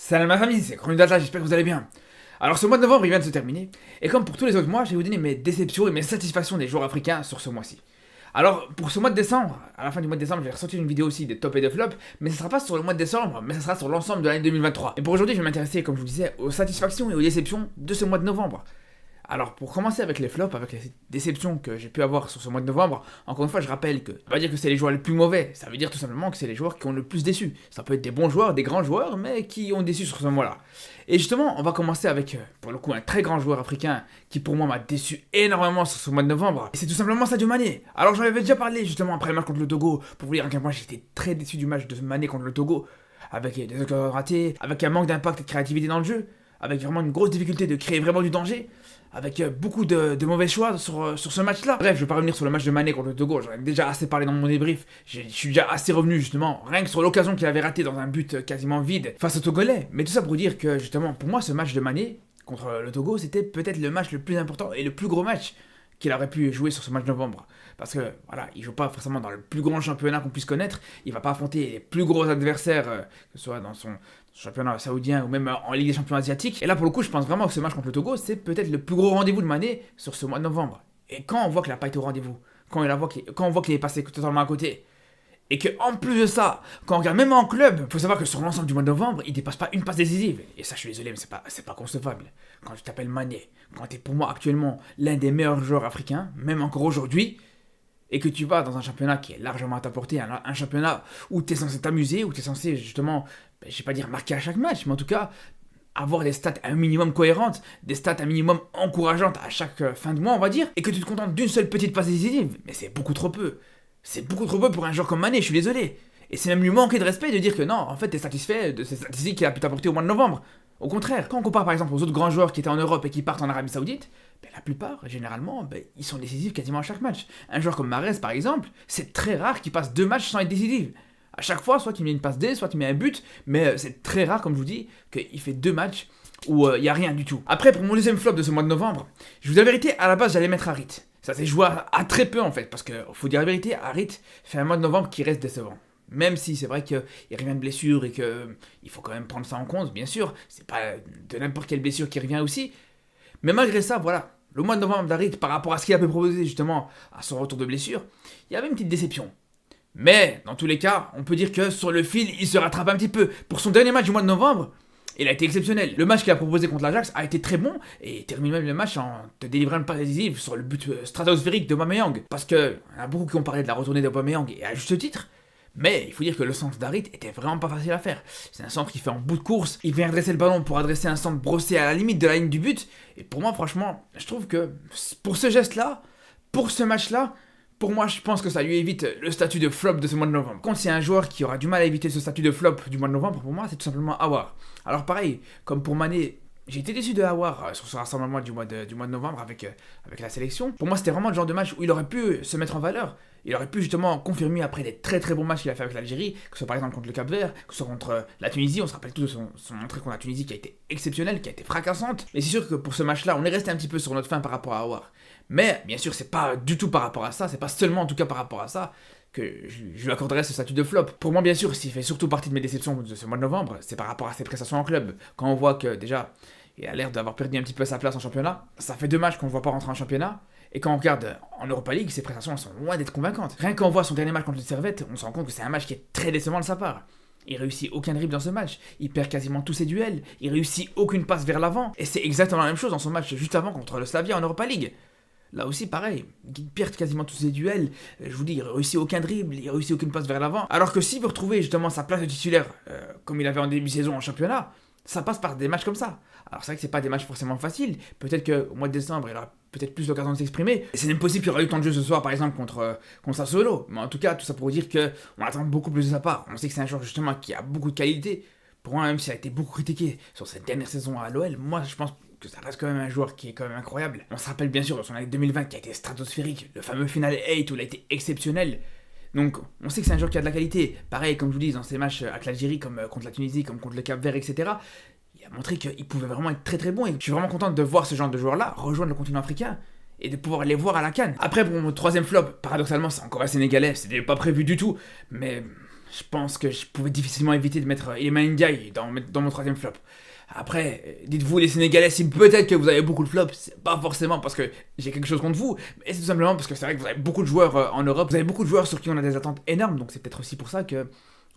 Salut ma famille, c'est Chrono Data, j'espère que vous allez bien. Alors ce mois de novembre il vient de se terminer, et comme pour tous les autres mois, je vais vous donner mes déceptions et mes satisfactions des joueurs africains sur ce mois-ci. Alors pour ce mois de décembre, à la fin du mois de décembre, je vais ressortir une vidéo aussi des top et des flops, mais ce sera pas sur le mois de décembre, mais ce sera sur l'ensemble de l'année 2023. Et pour aujourd'hui, je vais m'intéresser, comme je vous disais, aux satisfactions et aux déceptions de ce mois de novembre. Alors pour commencer avec les flops, avec les déceptions que j'ai pu avoir sur ce mois de novembre, encore une fois je rappelle que ça veut pas dire que c'est les joueurs les plus mauvais, ça veut dire tout simplement que c'est les joueurs qui ont le plus déçu. Ça peut être des bons joueurs, des grands joueurs, mais qui ont déçu sur ce mois-là. Et justement, on va commencer avec, pour le coup, un très grand joueur africain qui pour moi m'a déçu énormément sur ce mois de novembre. Et c'est tout simplement Sadio Mané. Alors j'en avais déjà parlé justement après le match contre le Togo, pour vous dire à quel point j'étais très déçu du match de Mané contre le Togo, avec des occasions ratées, avec un manque d'impact et de créativité dans le jeu, avec vraiment une grosse difficulté de créer vraiment du danger, avec beaucoup de mauvais choix sur ce match-là. Bref, je vais pas revenir sur le match de Mané contre le Togo, j'en ai déjà assez parlé dans mon débrief, je suis déjà assez revenu justement, rien que sur l'occasion qu'il avait ratée dans un but quasiment vide face au Togolais. Mais tout ça pour dire que justement, pour moi, ce match de Mané contre le Togo, c'était peut-être le match le plus important et le plus gros match qu'il aurait pu jouer sur ce match de novembre. Parce que, voilà, il joue pas forcément dans le plus grand championnat qu'on puisse connaître, il va pas affronter les plus gros adversaires, que ce soit dans son championnat saoudien ou même en Ligue des champions asiatiques. Et là, pour le coup, je pense vraiment que ce match contre le Togo, c'est peut-être le plus gros rendez-vous de Mané sur ce mois de novembre. Et quand on voit qu'il n'a pas été au rendez-vous, quand on voit qu'il est passé totalement à côté, et que en plus de ça, quand on regarde même en club, faut savoir que sur l'ensemble du mois de novembre, il dépasse pas une passe décisive. Et ça, je suis désolé, mais c'est pas concevable. Quand tu t'appelles Mané, quand t'es pour moi actuellement l'un des meilleurs joueurs africains, même encore aujourd'hui, et que tu vas dans un championnat qui est largement à ta portée, un championnat où t'es censé t'amuser, où t'es censé justement, je vais pas dire marquer à chaque match, mais en tout cas avoir des stats un minimum cohérentes, des stats un minimum encourageantes à chaque fin de mois, on va dire, et que tu te contentes d'une seule petite passe décisive, mais c'est beaucoup trop peu. C'est beaucoup trop peu pour un joueur comme Mané, je suis désolé. Et c'est même lui manquer de respect de dire que non, en fait, t'es satisfait de ces statistiques qu'il a pu t'apporter au mois de novembre. Au contraire, quand on compare par exemple aux autres grands joueurs qui étaient en Europe et qui partent en Arabie Saoudite, la plupart, généralement, ils sont décisifs quasiment à chaque match. Un joueur comme Mahrez, par exemple, c'est très rare qu'il passe 2 matchs sans être décisif. À chaque fois, soit il met une passe D, soit il met un but, mais c'est très rare, comme je vous dis, qu'il fait 2 matchs où il n'y a rien du tout. Après, pour mon deuxième flop de ce mois de novembre, je vous dis la vérité, à la base, j'allais mettre Harit. Ça s'est joué à très peu en fait, parce que faut dire la vérité, Harit fait un mois de novembre qui reste décevant. Même si c'est vrai qu'il revient de blessure et qu'il faut quand même prendre ça en compte, bien sûr, c'est pas de n'importe quelle blessure qui revient aussi. Mais malgré ça, voilà, le mois de novembre d'Harit, par rapport à ce qu'il avait proposé justement à son retour de blessure, il y avait une petite déception. Mais, dans tous les cas, on peut dire que sur le fil, il se rattrape un petit peu. Pour son dernier match du mois de novembre, il a été exceptionnel. Le match qu'il a proposé contre l'Ajax a été très bon et il termine même le match en te délivrant une passe décisive sur le but stratosphérique d'Aubameyang. Parce que, il y en a beaucoup qui ont parlé de la retournée d'Aubameyang et à juste titre. Mais il faut dire que le centre d'Harit était vraiment pas facile à faire. C'est un centre qui fait en bout de course, il vient adresser le ballon pour adresser un centre brossé à la limite de la ligne du but. Et pour moi, franchement, je trouve que pour ce geste-là, pour ce match-là, pour moi, je pense que ça lui évite le statut de flop de ce mois de novembre. Quand c'est un joueur qui aura du mal à éviter ce statut de flop du mois de novembre, pour moi, c'est tout simplement Aouar. Alors pareil, comme pour Mané, j'ai été déçu de Aouar sur ce rassemblement du mois de novembre avec la sélection. Pour moi, c'était vraiment le genre de match où il aurait pu se mettre en valeur. Il aurait pu justement confirmer après des très très bons matchs qu'il a fait avec l'Algérie, que ce soit par exemple contre le Cap-Vert, que ce soit contre la Tunisie. On se rappelle tous de son entrée contre la Tunisie qui a été exceptionnelle, qui a été fracassante. Mais c'est sûr que pour ce match-là, on est resté un petit peu sur notre fin par rapport à Aouar. Mais bien sûr, c'est pas du tout par rapport à ça, c'est pas seulement en tout cas par rapport à ça que je lui accorderais ce statut de flop. Pour moi, bien sûr, s'il fait surtout partie de mes déceptions de ce mois de novembre, c'est par rapport à ses prestations en club. Quand on voit que déjà, il a l'air d'avoir perdu un petit peu sa place en championnat, ça fait 2 matchs qu'on ne voit pas rentrer en championnat. Et quand on regarde en Europa League, ses prestations elles sont loin d'être convaincantes. Rien qu'en voit son dernier match contre le Servette, on se rend compte que c'est un match qui est très décevant de sa part. Il réussit aucun dribble dans ce match, il perd quasiment tous ses duels, il réussit aucune passe vers l'avant, et c'est exactement la même chose dans son match juste avant contre le Slavia en Europa League. Là aussi, pareil, il perd quasiment tous ses duels, je vous dis, il réussit aucun dribble, il réussit aucune passe vers l'avant, alors que s'il veut retrouver justement sa place de titulaire, comme il avait en début de saison en championnat, ça passe par des matchs comme ça. Alors c'est vrai que c'est pas des matchs forcément faciles, peut-être qu'au mois de décembre, il aura peut-être plus l'occasion de s'exprimer, et c'est même possible qu'il y aura eu tant de jeu ce soir, par exemple, contre Sassuolo, mais en tout cas, tout ça pour vous dire qu'on attend beaucoup plus de sa part. On sait que c'est un joueur justement qui a beaucoup de qualité. Pour moi, même s'il a été beaucoup critiqué sur cette dernière saison à l'OL, moi je pense que ça reste quand même un joueur qui est quand même incroyable. On se rappelle bien sûr de son année 2020 qui a été stratosphérique, le fameux final 8 où il a été exceptionnel. Donc on sait que c'est un joueur qui a de la qualité. Pareil, comme je vous dis, dans ses matchs avec l'Algérie, comme contre la Tunisie, comme contre le Cap-Vert, etc., il a montré qu'il pouvait vraiment être très très bon. Et je suis vraiment content de voir ce genre de joueurs-là rejoindre le continent africain et de pouvoir les voir à la CAN. Après, pour mon troisième flop, paradoxalement, c'est encore un Sénégalais, c'était pas prévu du tout, mais je pense que je pouvais difficilement éviter de mettre Iliman Ndiaye dans mon troisième flop. Après, dites-vous les Sénégalais, si peut-être que vous avez beaucoup de flops, c'est pas forcément parce que j'ai quelque chose contre vous, mais c'est tout simplement parce que c'est vrai que vous avez beaucoup de joueurs en Europe, vous avez beaucoup de joueurs sur qui on a des attentes énormes, donc c'est peut-être aussi pour ça que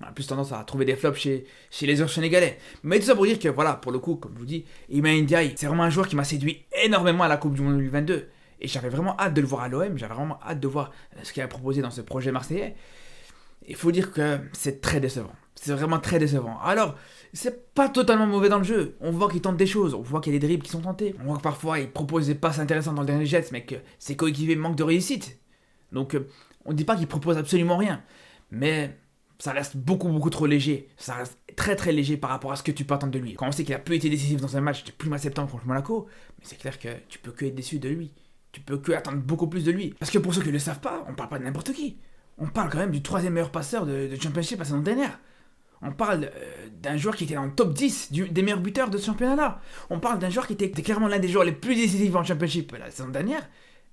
on a plus tendance à trouver des flops chez les joueurs sénégalais. Mais tout ça pour dire que voilà, pour le coup, comme je vous dis, Iliman Ndiaye, c'est vraiment un joueur qui m'a séduit énormément à la Coupe du Monde 2022. Et j'avais vraiment hâte de le voir à l'OM, j'avais vraiment hâte de voir ce qu'il a proposé dans ce projet marseillais. Il faut dire que c'est très décevant. C'est vraiment très décevant. Alors, c'est pas totalement mauvais dans le jeu. On voit qu'il tente des choses, on voit qu'il y a des dribbles qui sont tentés. On voit que parfois il propose des passes intéressantes dans le dernier jet, mais que ses coéquipiers manquent de réussite. Donc, on ne dit pas qu'il propose absolument rien. Mais ça reste beaucoup trop léger. Ça reste très léger par rapport à ce que tu peux attendre de lui. Quand on sait qu'il a peu été décisif dans un match de plus mois de septembre contre Monaco, mais c'est clair que tu peux que être déçu de lui. Tu peux que attendre beaucoup plus de lui. Parce que pour ceux qui ne le savent pas, on parle pas de n'importe qui. On parle quand même du troisième meilleur passeur de Championship la saison dernière. On parle d'un joueur qui était dans le top 10 des meilleurs buteurs de ce championnat-là. On parle d'un joueur qui était clairement l'un des joueurs les plus décisifs en Championship la saison dernière.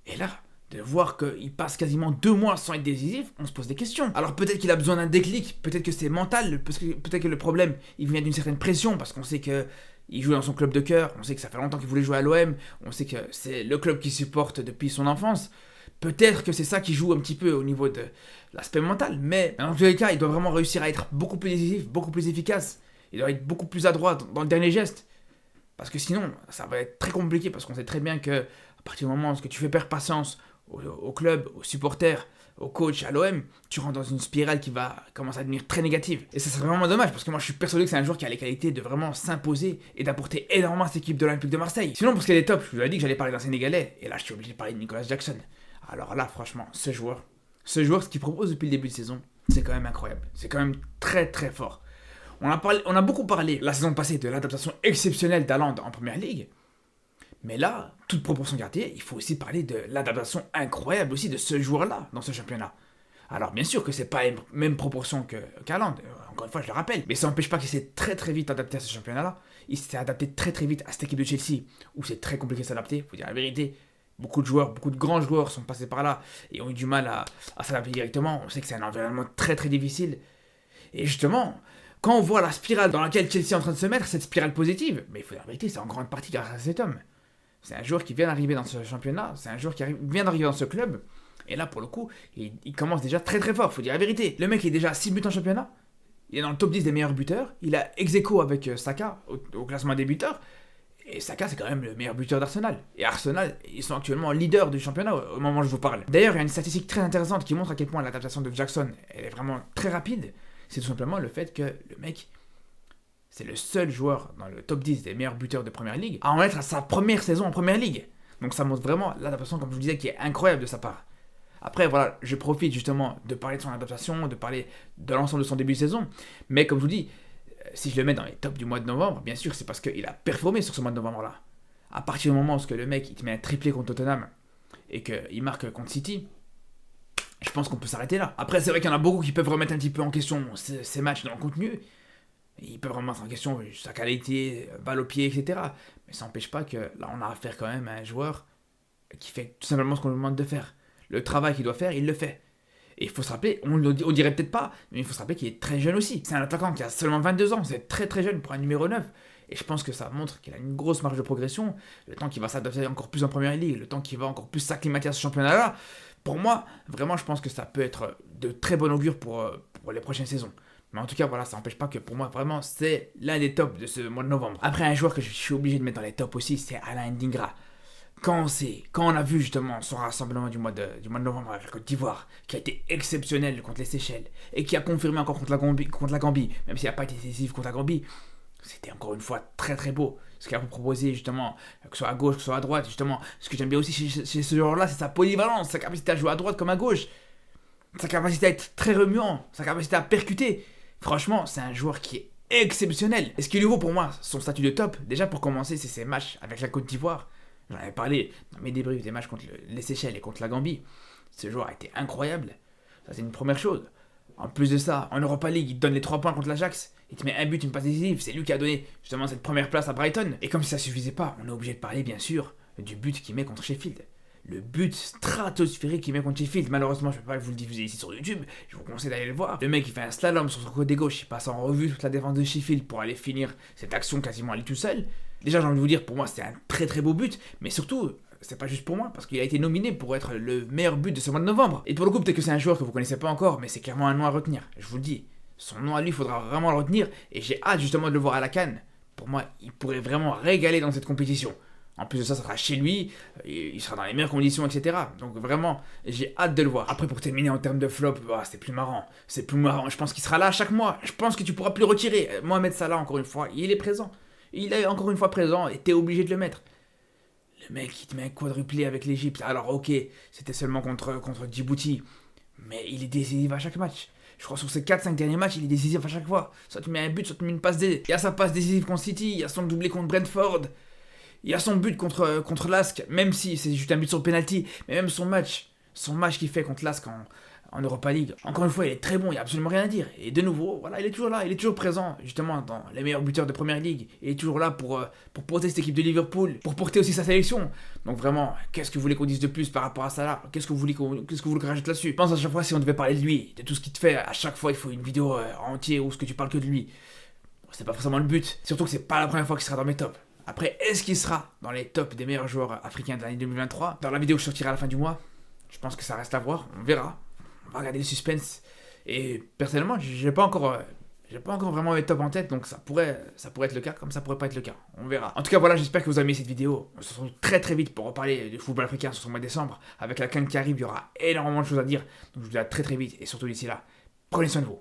Et là, de voir qu'il passe quasiment 2 mois sans être décisif, on se pose des questions. Alors peut-être qu'il a besoin d'un déclic, peut-être que c'est mental, peut-être que le problème, il vient d'une certaine pression, parce qu'on sait qu'il joue dans son club de cœur, on sait que ça fait longtemps qu'il voulait jouer à l'OM, on sait que c'est le club qu'il supporte depuis son enfance. Peut-être que c'est ça qui joue un petit peu au niveau de l'aspect mental, mais dans tous les cas, il doit vraiment réussir à être beaucoup plus décisif, beaucoup plus efficace. Il doit être beaucoup plus adroit dans le dernier geste. Parce que sinon, ça va être très compliqué, parce qu'on sait très bien que à partir du moment où tu fais perdre patience au club, aux supporters, au coach, à l'OM, tu rentres dans une spirale qui va commencer à devenir très négative. Et ça serait vraiment dommage, parce que moi je suis persuadé que c'est un joueur qui a les qualités de vraiment s'imposer et d'apporter énormément à cette équipe de l'Olympique de Marseille. Sinon, pour ce qui est des tops, je vous avais dit que j'allais parler d'un Sénégalais, et là je suis obligé de parler de Nicolas Jackson. Alors là, franchement, ce joueur, ce qu'il propose depuis le début de saison, c'est quand même incroyable. C'est quand même très fort. On a beaucoup parlé la saison passée de l'adaptation exceptionnelle d'Haaland en Première Ligue. Mais là, toute proportion gardée, il faut aussi parler de l'adaptation incroyable aussi de ce joueur-là dans ce championnat. Alors bien sûr que c'est pas la même proportion qu'Haaland, encore une fois je le rappelle, mais ça n'empêche pas qu'il s'est très vite adapté à ce championnat-là. Il s'est adapté très vite à cette équipe de Chelsea, où c'est très compliqué de s'adapter, faut dire la vérité. Beaucoup de joueurs, beaucoup de grands joueurs sont passés par là et ont eu du mal à s'adapter directement. On sait que c'est un environnement très difficile. Et justement, quand on voit la spirale dans laquelle Chelsea est en train de se mettre, cette spirale positive, mais il faut dire la vérité, c'est en grande partie grâce à cet homme. C'est un joueur qui vient d'arriver dans ce championnat, c'est un joueur qui vient d'arriver dans ce club. Et là, pour le coup, il commence déjà très fort, faut dire la vérité. Le mec est déjà à 6 buts en championnat, il est dans le top 10 des meilleurs buteurs, il a ex-aequo avec Saka au classement des buteurs. Et Saka, c'est quand même le meilleur buteur d'Arsenal. Et Arsenal, ils sont actuellement leaders du championnat au moment où je vous parle. D'ailleurs, il y a une statistique très intéressante qui montre à quel point l'adaptation de Jackson elle est vraiment très rapide. C'est tout simplement le fait que le mec, c'est le seul joueur dans le top 10 des meilleurs buteurs de Première Ligue à en être à sa première saison en Première Ligue. Donc ça montre vraiment l'adaptation, comme je vous disais, qui est incroyable de sa part. Après, voilà, je profite justement de parler de son adaptation, de parler de l'ensemble de son début de saison. Mais comme je vous dis, si je le mets dans les tops du mois de novembre, bien sûr, c'est parce qu'il a performé sur ce mois de novembre-là. À partir du moment où le mec il te met un triplé contre Tottenham et qu'il marque contre City, je pense qu'on peut s'arrêter là. Après, c'est vrai qu'il y en a beaucoup qui peuvent remettre un petit peu en question ces matchs dans le contenu. Ils peuvent remettre en question sa qualité, balle au pied, etc. Mais ça n'empêche pas que là, on a affaire quand même à un joueur qui fait tout simplement ce qu'on lui demande de faire. Le travail qu'il doit faire, il le fait. Et il faut se rappeler, on dirait peut-être pas, mais il faut se rappeler qu'il est très jeune aussi. C'est un attaquant qui a seulement 22 ans, c'est très jeune pour un numéro 9. Et je pense que ça montre qu'il a une grosse marge de progression. Le temps qu'il va s'adapter encore plus en Première Ligue, le temps qu'il va encore plus s'acclimater à ce championnat-là. Pour moi, vraiment, je pense que ça peut être de très bon augure pour les prochaines saisons. Mais en tout cas, voilà, ça n'empêche pas que pour moi, vraiment, c'est l'un des tops de ce mois de novembre. Après, un joueur que je suis obligé de mettre dans les tops aussi, c'est Alain Dingra. Quand on a vu justement son rassemblement du mois de novembre avec la Côte d'Ivoire, qui a été exceptionnel contre les Seychelles, et qui a confirmé encore contre la Gambie, même s'il n'a pas été décisif contre la Gambie, c'était encore une fois très beau. Ce qu'il a proposé justement, que ce soit à gauche, que ce soit à droite, justement, ce que j'aime bien aussi chez ce joueur-là, c'est sa polyvalence, sa capacité à jouer à droite comme à gauche, sa capacité à être très remuant, sa capacité à percuter. Franchement, c'est un joueur qui est exceptionnel. Et ce qui lui vaut pour moi son statut de top, déjà pour commencer, c'est ses matchs avec la Côte d'Ivoire. J'en avais parlé dans mes débriefs des matchs contre les Seychelles et contre la Gambie. Ce joueur a été incroyable. Ça, c'est une première chose. En plus de ça, en Europa League, il te donne les 3 points contre l'Ajax. Il te met un but, une passe décisive. C'est lui qui a donné justement cette première place à Brighton. Et comme si ça suffisait pas, on est obligé de parler, bien sûr, du but qu'il met contre Sheffield. Le but stratosphérique qu'il met contre Sheffield, malheureusement je peux pas vous le diffuser ici sur YouTube, je vous conseille d'aller le voir. Le mec il fait un slalom sur son côté gauche, il passe en revue toute la défense de Sheffield pour aller finir cette action quasiment à lui tout seul. Déjà j'ai envie de vous dire, pour moi c'était un très très beau but, mais surtout, c'est pas juste pour moi, parce qu'il a été nominé pour être le meilleur but de ce mois de novembre. Et pour le coup peut-être que c'est un joueur que vous connaissez pas encore, mais c'est clairement un nom à retenir, je vous le dis. Son nom à lui, il faudra vraiment le retenir, et j'ai hâte justement de le voir à la CAN. Pour moi, il pourrait vraiment régaler dans cette compétition. En plus de ça, ça sera chez lui, il sera dans les meilleures conditions, etc. Donc vraiment, j'ai hâte de le voir. Après, pour terminer en termes de flop, c'est plus marrant. C'est plus marrant. Je pense qu'il sera là chaque mois. Je pense que tu pourras plus le retirer. Mohamed Salah, encore une fois, il est présent. Il est encore une fois présent et t'es obligé de le mettre. Le mec, il te met un quadruplé avec l'Egypte. Alors ok, c'était seulement contre Djibouti. Mais il est décisif à chaque match. Je crois sur ces 4-5 derniers matchs, il est décisif à chaque fois. Soit tu mets un but, soit tu mets une passe décisive. Il y a sa passe décisive contre City, il y a son doublé contre Brentford. Il y a son but contre Lask, même si c'est juste un but sur le penalty, mais même son match qu'il fait contre Lask en Europa League, encore une fois, il est très bon, il n'y a absolument rien à dire. Et de nouveau, voilà, il est toujours là, il est toujours présent, justement, dans les meilleurs buteurs de Première Ligue. Il est toujours là pour porter cette équipe de Liverpool, pour porter aussi sa sélection. Donc vraiment, qu'est-ce que vous voulez qu'on dise de plus par rapport à ça là? Qu'est-ce que vous voulez qu'on rajoute là-dessus? Je pense à chaque fois, si on devait parler de lui, de tout ce qu'il te fait, à chaque fois, il faut une vidéo entière où ce que tu parles que de lui. C'est pas forcément le but, surtout que c'est pas la première fois qu'il sera dans mes tops. Après, est-ce qu'il sera dans les tops des meilleurs joueurs africains de l'année 2023? Dans la vidéo que je sortirai à la fin du mois, je pense que ça reste à voir, on verra. On va regarder le suspense. Et personnellement, j'ai pas encore vraiment mes tops en tête, donc ça pourrait être le cas, comme ça pourrait pas être le cas. On verra. En tout cas, voilà, j'espère que vous avez aimé cette vidéo. On se retrouve très très vite pour reparler du football africain sur ce mois de décembre. Avec la CAN qui arrive, il y aura énormément de choses à dire. Donc je vous dis à très très vite, et surtout d'ici là, prenez soin de vous.